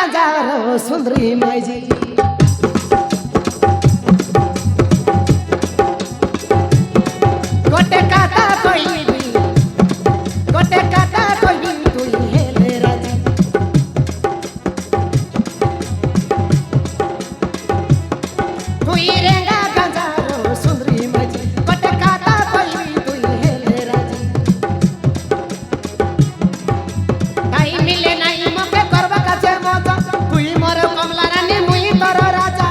গাজার সুন্দরী মাইজি গোটে কথা কইবি গোটে কথা কইবি তুই হেলে রাজি তুই রেঙ্গা গাজার সুন্দরী মাইজি গোটে কথা কইবি তুই হেলে রাজি তাই মিলে নাই মকে করবা কাছে মজা তুই মোর কমলা রানী মুই তোর রাজা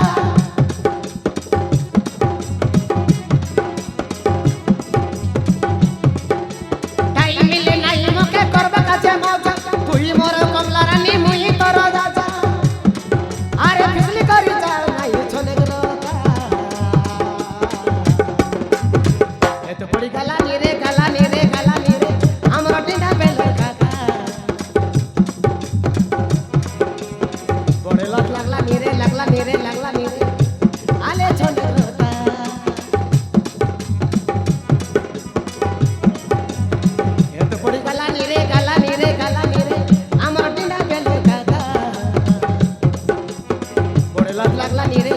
তাই মিলে নাই মকে করবা কাছে মজা তুই মোর কমলা রানী মুই তোর রাজা আরে ফিসলি করি যা নাই চলে গেল এত পড়ি গালা নিরে আমরা টিনা বেলা কাকা বড়ে লাগ লাগলা নিরে আলে চলে গেল এত পড়ি গালা নিরে আমরা টিনা বেলা কাকা বড়ে লাগ লাগলা নিরে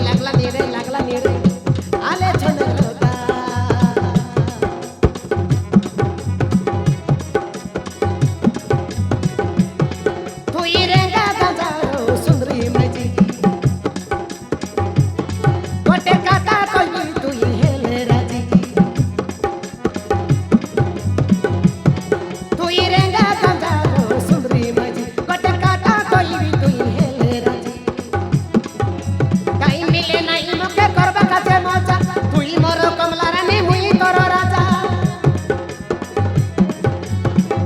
আলে চলে গেল তুই রেঙ্গা গাজার সুন্দরী মাইজি গোটে কথা কইবি তুই হেলে রাজি তুই রেঙ্গা গাজার সুন্দরী মাইজি গোটে কথা কইবি তুই হেলে রাজি তাই মিলে নাই মকে করবা কাছে মজা তুই মোর কমলা রানী মুই তোর রাজা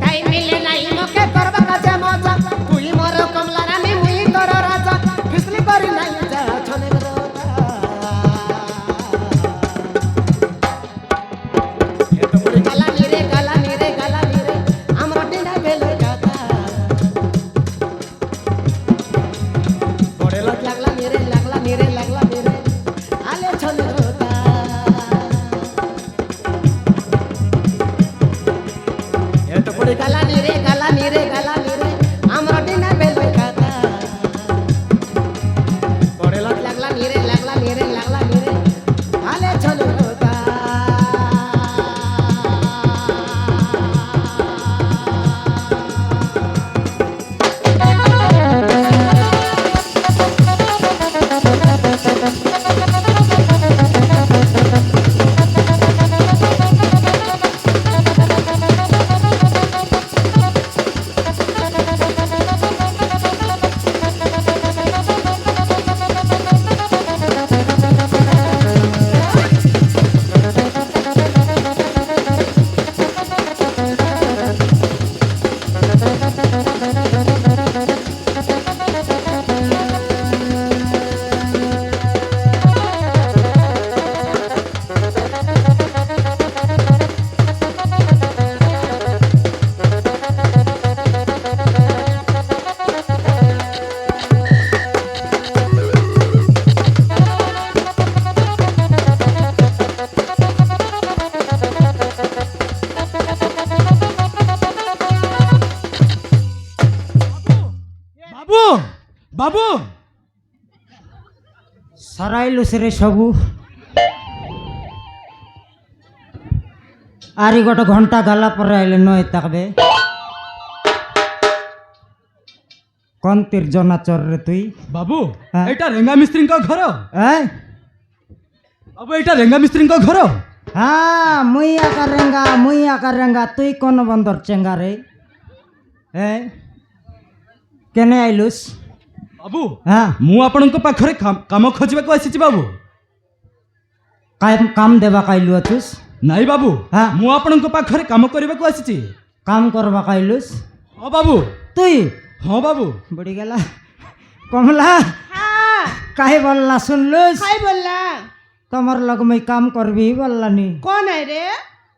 তাই মিলে নাই মকে করবা কাছে মজা তুই মোর কমলা রানী মুই তোর রাজা ফিসলি করি নাই যা চলে গেল এত বড় গালা নিরে আমরা টিনা বেলা কাকা বড়ে লাগ লাগলা নিরে আলে চলে গেল এত বড় গালা নিরে আমরা টিনা বেলা কাকা বড়ে লাগ লাগলা নিরে আলে চলে গেল বাবু সরাইলু সেরে সবু আরি গোটে ঘন্টা গালা পরে আইলে নয় তাকবে কোন তীর জনা চর রে তুই বাবু হ্যাঁ? এটা রেঙ্গা মিস্ত্রীଙ୍କ ঘর হ্যাঁ বাবু এটা রেঙ্গা মিস্ত্রীଙ୍କ ঘর হ্যাঁ মুই আকার রেঙ্গা তুই কোন বন্দর চেঙ্গা রে হ্যাঁ কেনে আইলুস বাবু হ্যাঁ ମୁଁ ଆପଣଙ୍କ ପାଖରେ କାମ ଖୋଜିବାକୁ ଆସିଛି ବାବୁ কাম দেবা কাইলু আছুস ନାଇଁ ବାବୁ হ্যাঁ ମୁଁ ଆପଣଙ୍କ ପାଖରେ କାମ କରିବାକୁ ଆସିଛି কাম করবা কাইলুস ହଁ বাবু তুই ହଁ বাবু বুড়ি গেলা কমলা हाँ কাহে বললা শুনলুস खाई बोलला তোমার লগ মই কাম করবি বললানি कौन है रे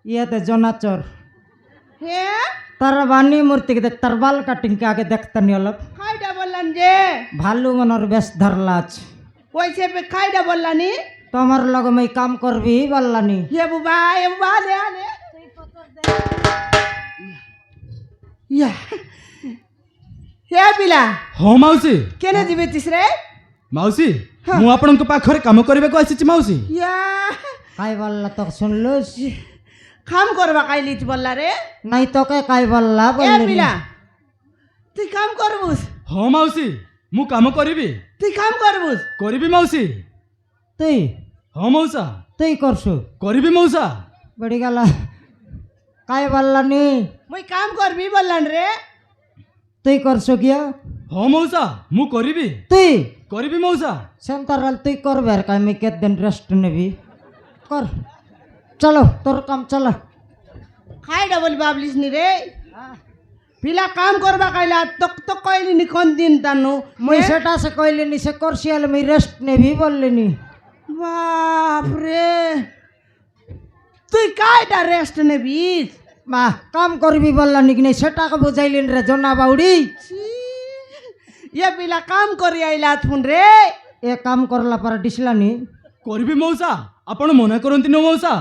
ইয়াতে জনাচর हे তার বানি মূর্তি দেখ তার বাল কাটিং কে আগে দেখতানি অলপ खाई डा बोलन जे ভালু মনর বেশ ধরলাছ वैसे पे खाई डा बोललानी তোমার লগ মই কাম করবি বললানি ये बुबा ले आले या হে পিলা ହଁ ମାଉସୀ কেনে ଯିବେତିস রে ମାଉସୀ ମୁଁ ଆପଣଙ୍କ ପାଖରେ କାମ କରିବାକୁ ଆସିଛି ମାଉସୀ ইয়া কাই বললা তোকে শুনলুস কাম করবা কাইলিত বললা রে নাই তোকে কাই বললা এ বললি পিলা তুই কাম করবুস ହଁ ମାଉସୀ ମୁଁ কাମ କରିବି তুই কাম করবুস କରିବି ମାଉସୀ তুই ହଁ ମଉସା তুই করছু କରିବି মଉসা বেড়ি গেল কাই বললানি মুই কাম করবি বললান রে তুই করছু কিয়া ହଁ মଉসা ମୁଁ କରିବି তুই କରିବି মଉসা সেন্টারাল তুই করবে আর আমি কেদিন রেস্ট নেবি কর চলো তোর কাম চলো খাইডা বলি বাবলিস নি রে পিলা কাম করবা কাইলা তক তক কইলি নি কোন দিন তানু মুই সেটা সে কইলিনি সে করছি হলে মুই রেস্ট নেবি বললিনি বাপ রে তুই কাইটা রেস্ট নেবিস মা কাম করবি বললানি কি নাই সেটাকে বুঝাইলিন রে জনা বাউড়ি ইয়ে পিলা কাম করি আইলা থুন রে এ কাম করলা পরে ডিসলানি କରିବି মଉসା ଆପଣ মনে କରନ୍ତିନି মଉসା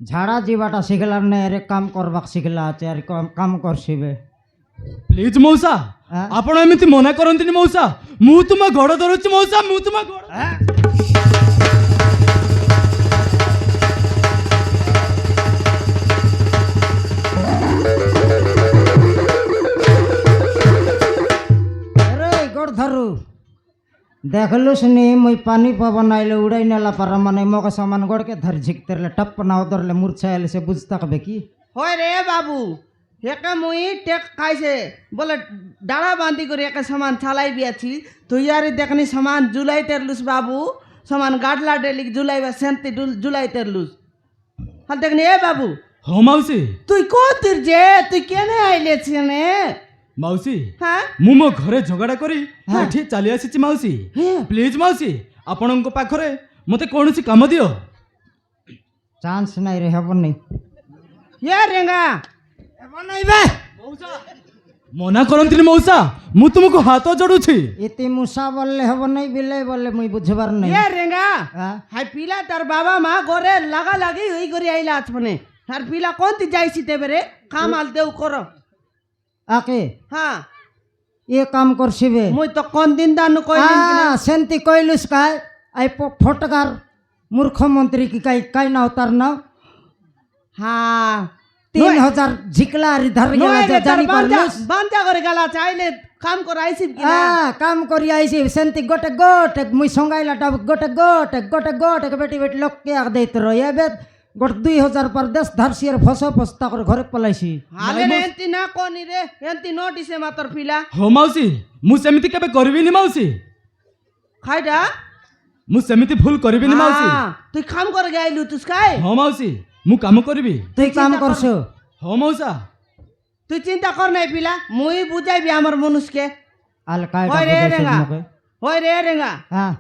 ঝাড়া ଯିବାଟା ଶିଖିଲାର ନାଇଁ ଆରେ କାମ କରବାକୁ ଶିଖିଲା ଅଛି ଆରେ କାମ କରସିବେ ପ୍ଲିଜ୍ ମଉସା ଆଁ? ଆପଣ ଏମିତି ମନା କରନ୍ତିନି ମଉସା ମୁଁ ତୁମ ଗୋଡ଼ ଧରୁଛି ମଉସା ମୁଁ ତୁମ ଗୋଡ଼ अरे गोड़ धरू देखलु सुनी मुई पानी पवन आइले उड़ाई नेला पर माने मोके सामान गोड़ के धर झिक तेरले टप ना उधरले मूर्छा आइले से बुझता कबे की হয় রে বাবু একে মুই টেক খাইছে বলে ডাড়া বাঁধি করে একে সমান চালাই বিয়াছি তুই আর দেখনি সমান জুলাই তেরলুস বাবু সমান গাডলা ডেলি জুলাই বা সেন্তি জুলাই তেরলুস হাল দেখনি এ বাবু ହଁ ମାଉସୀ তুই কোতির যে তুই কেনে আইলে ছেনে ମାଉସୀ হ্যাঁ ମୁଁ ମୋ ଘରେ ଝଗଡ଼ା କରି ଏଠି ଚାଲି ଆସିଛି ମାଉସୀ ପ୍ଲିଜ୍ ମାଉସୀ ଆପଣଙ୍କ ପାଖରେ ମୋତେ କୌଣସି କାମ ଦିଅ चांस नहीं रे हेबन नहीं এ রেঙ্গা हेबन नहीं बे ମନା କରନ୍ତିନି ମଉସା ମୁଁ ତୁମକୁ ହାତ ଯୋଡୁଛି इति मुसा बोलले हेबन नहीं बिले बोलले मुई बुझबार नहीं এ রেঙ্গা हाँ? হাই পিলা তার বাবা মা ঘরে লাগা লাগি ওই করে আইলা আছমনে আর পিলা কোনটি যাইছি তেবেরে কামাল দেউ করো आके হ্যাঁ ये काम करसिबे মুই তো কোন দিন দানু কইলিন কিনা सेंती कइलुस काय आई फोटकार मुख्यमंत्री की काई ना उतार ना হ্যাঁ 3000 झिकला रि धर गेला নয় রে তার जानी বান্দা परलुस বান্দা করে গেলা চাইলে কাম করে আইছি কিনা काम करी आइसी सेंती गोटे गोटे मुई संगाइला डाब गोटे गोटे बेटी बेटी लोक के आग देत रो ये बेत गोट 2000 पर देश धरसियर फसो फसता कर घरे पलाइसी হালে এন্তি না কোনি রে এন্তি নোটিসে মাতর পিলা ହଁ ମାଉସୀ ମୁଁ ସେମିତି କେବେ କରିବିନି ମାଉସୀ খাইডা ମୁଁ ସେମିତି ଭୁଲ କରିବିନି ମାଉସୀ তুই কাম করে গাইলু তুই কাই ହଁ ମାଉସୀ ମୁଁ କାମ କରିବି তুই কাম করছো ହଁ মଉসা তুই চিন্তা কর নাই পিলা মুই বুঝাইবি আমার মনুষকে আল কাইটা ওই রে বুঝাইছে রেঙ্গা মকে ওই রে রেঙ্গা हां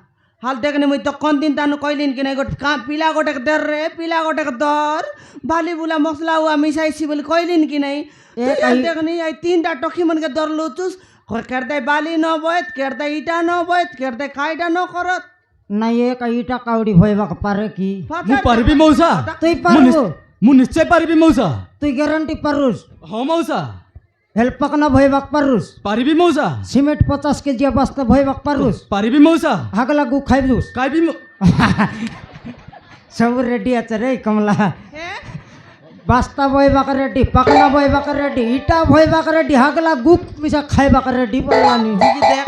হাল দেখনি মুই তো কোন দিন তানু কইলিন কিনা গোট পিলা গোটে দর রে পিলা গোটে দর বালি বুলা মশলা হুয়া মিশাইছি বলি কইলিন কি নাই দেখনি এই তিনটা টকি মনকে ধরলু তুস কেরদাই বালি ন বয়ত কেরদাই ইটা ন বয়ত কেরদাই কাইটা ন করত নাই এক ইটা কাউডি ভইবাক পারে কি ମୁଁ ପାରିବି ମଉସା তুই পারবো ମୁଁ ନିଶ୍ଚୟ ପାରିବି ମଉସା তুই গ্যারান্টি পারুস ହଁ ମଉସା হেল্পক না ভইবাক পারুস ପାରିବି মଉসା সিমেন্ট 50 কেজি বস্তা ভইবাক পারুস ପାରିବି মଉসা হাগলা গু খাইবুস ଖାଇବି सब रेडी আছে রে কমলা হ্যাঁ বাস্তা ভইবাক রেডি পাকলা ভইবাক রেডি ইটা ভইবাক রেডি হাগলা গুপ মিশা খাইবাক রেডি বলানি দিদি দেখ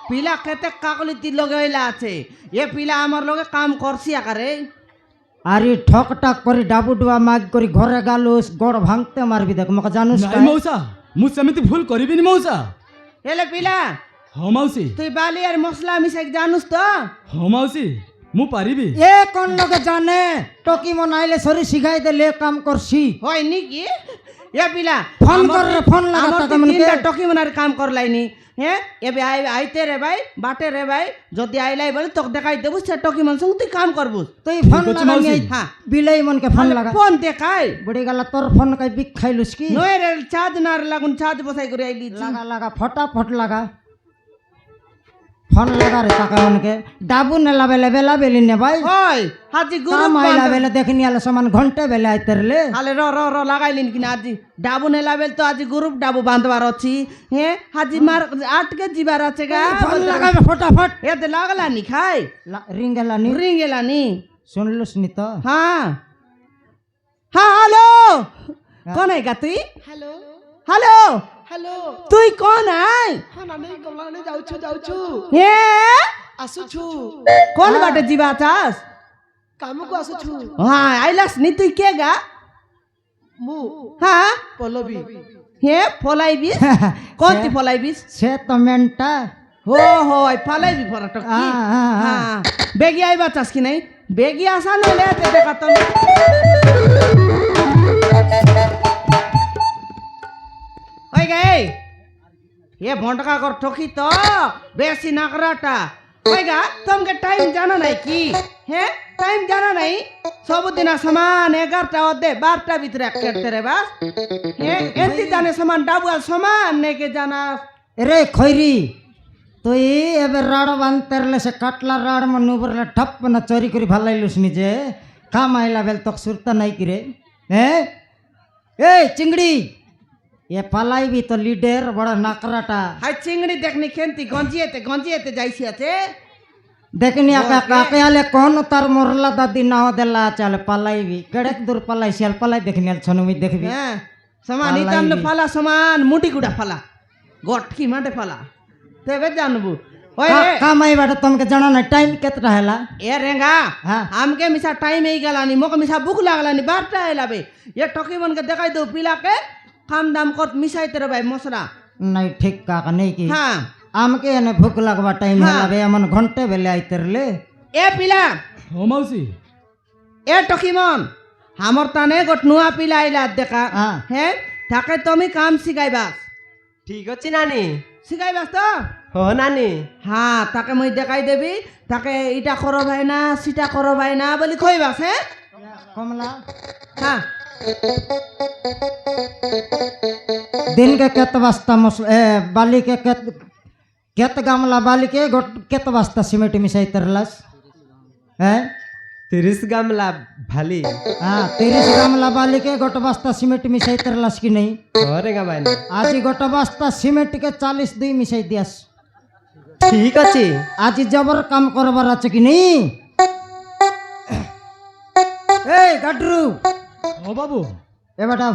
পিলা কেতে কাকলিতি লগাইলা আছে এ পিলা আমার লগে কাম করছি আকারে আরে ঠক টাক করে ডাবু ডুবা মাগ করে ঘরে গালুস গড় ভাঙতে মারবি দেখ মকে জানুস ନାଇଁ ମଉସା ମୁଁ ସେମିତି ଭୁল କରିବିନି ମଉସା এলে পিলা ହଁ মাଉସী তুই বালি আর মশলা মিশাই জানুস তো ହଁ মাଉসী ମୁଁ ପାରିବି এ কোন লোকে জানে টকি মনাইলে সরি শিখাই দেলে কাম করছি হয় নাকি এ পিলা ফোন কর রে ফোন লাগা আমার টাকা মনকে তিনটা টকি মনার কাম করলাইনি হ্যাঁ এবে আইতে রে ভাই বাটে রে ভাই যদি আইলাই বলে তোকে দেখাই দেবো সে টকি মন সঙ্গে তুই কাম করবুস তুই ফোন ঠিক আছে লাগা মাউসি। নিয়ে হ্যাঁ। বিলাই মনকে ফোন লাগা ফোন দেখাই বুড়ি গেল তোর ফোন কাই বিক খাইলুস কি নয় রে চার্জ না লাগুন চার্জ বসাই করে আইলি লাগা লাগা ফটাফট লাগা ফোন লাগারে তাকে মনকে ডাবু নেলা বেলে বেলা বেলি নে ভাই ওই হাজি গুরু কাম আইলা বেলে দেখিনি আলে সমান ঘন্টা বেলে আইতেরলে আলে র লাগাইলিন কিনা আজি ডাবু নেলা বেল তো আজি গ্রুপ ডাবু বাঁধবার অছি হ্যাঁ হাজি মার আটকে জিবার আছে গা ফোন লাগাবে ফটাফট এতে লাগলানি খাই রিং গেলানি রিং এলানি শুনলুস নি তো হ্যাঁ হ্যাঁ হ্যালো কোন আইগা তুই হ্যালো হ্যালো হ্যালো তুই কোন আই হ্যাঁ নানি কমলানি যাଉଛୁ হে ଆସୁଛୁ কোন বাটে জিবা চাস କାମକୁ ଆସୁଛୁ হ্যাঁ আইলাস নি তুই কে গা ମୁଁ হ্যাঁ ପଲ୍ଲବୀ হে ফলাইবিস কোন তুই ফলাইবিস সে তো মেনটা হো ফলাইবি ফরাটা কি হ্যাঁ হ্যাঁ বেগি আইবা চাস কি নাই বেগি আসা না লেতে দেখা তো ওই গে ये भोंटका कर ठोकी तो बेसी नाकराटा ओएगा तुमके टाइम जाना नहीं की है टाइम जाना नहीं सब दिन समान 11टा अदे 12टा भीतर करते रे बस है एंती जाने समान डाबुआ समान ने के जाना रे खैरी তুই এবার রাড় বানতেরলে সে কাটলা রাড় মনে উপরলে ঠপ না চুরি করে ভালাইলুস নিজে কাম আইলা বেল তক সুরতা নাই কি রে হ্যাঁ এই চিংড়ি এ পালাইবি তো লিডের বড় নাকরাটা हाय चिंगड़ी देखनी खेंती गंजिएते जाइसी আছে দেখনি আকা কাকে আলে কোন তার মরলা দাদি না দেলা চাল পালাইবি কেড়েক দূর পালাই শিয়াল পালাই দেখনি আল ছনুমি দেখবি হ্যাঁ समान इतन फला समान मुटी गुडा फला गटकी माटे फला तेबे जानबू ओए रे কামাই বাটা তোমাকে জানা না টাইম কেতটা হেলা ए रेंगा हाँ। हमके मिसा टाइम ही गलानी मोके मिसा भूख लागलानी बारटा आइलाबे ये टकी मन के देखाई दो पिला के काम दाम कर मिसाई तेरे भाई मसरा নাই ঠিক কাকা নেই কি हाँ আমকে এনে ভুক লাগবা টাইম হেলা বে এমন ঘন্টে বেলে আইতেরলে ए पिला ହଁ ମାଉସୀ ए टकी मन हमर ताने गोट नुआ पिला आइला देखा हाँ। है ताके तुमी काम सिखाइबास ঠিক আছে নানি सिखाइबास तो হ নানি हाँ ताके मुई देखाई देबी ताके इटा करो भाई ना सीटा करो भाई ना बोली खोइबास है কমলা हाँ दिन के केत बस्ता बाली के केत गामला बाली के केत बस्ता सीमेंट मिसाई तरलस है 30 গামলা ভালি हाँ 30 गामला बाली के गोट बस्ता सीमेंट मिसाई तरलस की नहीं হরেগা বাইনা आज गोट बस्ता सीमेंट के 40 दुई मिसाई दियास ঠিক আছে आज जबर काम करबार আছে কি नहीं ए गडरू ହଁ ବାବୁ ए बेटा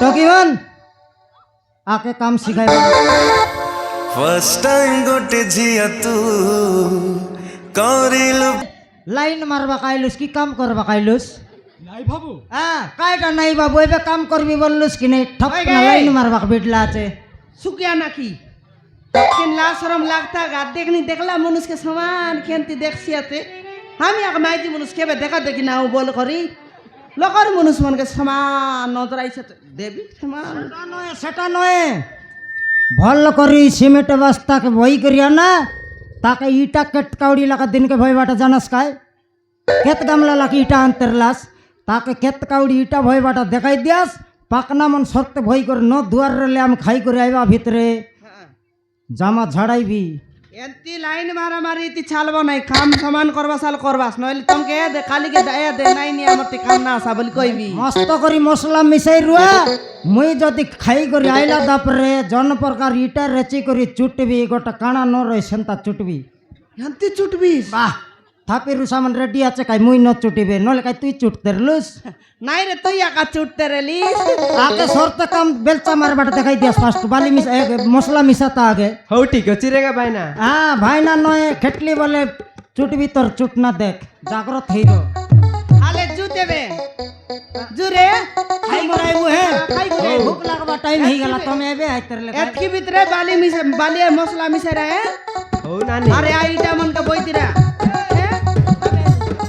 टकीवन आके काम सिखाए फर्स्ट टाइम गोटे झिया तू करिलु लाइन मारबा काइलुस की काम करबा काइलुस নাই বাবু कायटा नहीं बाबू एबे काम करबी बोललुस कि नहीं ठप ओए ना गए। लाइन मारबा बिडला আছে सुकिया नाकी लेकिन ला शरम लगता गा देखनी देखला मनुष्य के समान खेंती देखसियाते हम या माइती मनुष्य के देखा देखी ना बोल करी लोकर मनुष्य मन के समान नजर आइছে देवी समान সেটা নয় ভাল করি সিমেন্ট বস্তাকে বই করিয়া না তাকে ইটা কেট কাউড়ি লাগা দিনকে ভয় বাটা জানাস কায় কেত গামলা লাকি ইটা আনতেরলাস তাকে কেত কাউড়ি ইটা ভয় বাটা দেখাই দিয়াস পাকনা মন সরতে ভয় করে ন দুয়ার রেলে আমি খাই করে আইবা ভিতরে জামা ঝাড়াইবি एंती लाइन मारा मारी ती छालबो नहीं काम समान करबा साल करबास नइले तुमके ए दे खाली के दया दे नहीं नि हमर ती काम ना आसा बोली कइबी মস্ত করি মশলা মিশাই রুয়া মুই যদি খাই করে আইলা তারপরে জন প্রকার ইটা রেচি করে চুটবি গোটা কানা ন রই সেন্তা চুটবি एंती चुटबीस বাহ থাপিরু সামান রেডি আছে কাই মুই ন চুটিবে নলে কাই তুই চুটতেরলুস नहीं रे तैया का चुटते रेली আগে শর্ত কাম বেলচা মারবাটা দেখাই দিয়াস ফার্স্ট বালি মশলা মিশাতা আগে হউ ঠিক আছে রেগা বাইনা হ্যাঁ ভাই না নয় খেটলি বলে চুটবি তোর চুট না দেখ জাগ্রত হইরো आले जू देबे जू रे খাই মরাইবু হে খাই করে। ভুক লাগবা টাইম হই গেল তুমি এবে আইতেরলে एतकी भीतरे बाली मिसे बाली मसला मिसे रहे হউ নানি अरे आईटा मन का बोइतिरा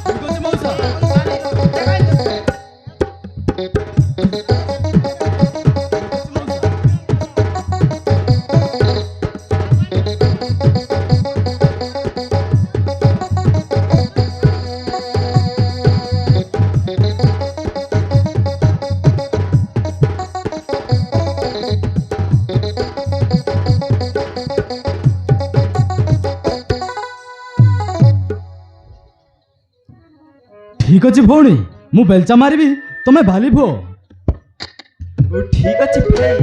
ঠিক ଅଛି ମାଉସୀ ଠିକ ଅଛି ଭଉଣୀ, ମୁଁ ବେଲଚା ମାରିବି, ତମେ ଭାଲିବ। ହଉ ଠିକ ଅଛି ଭାଇ।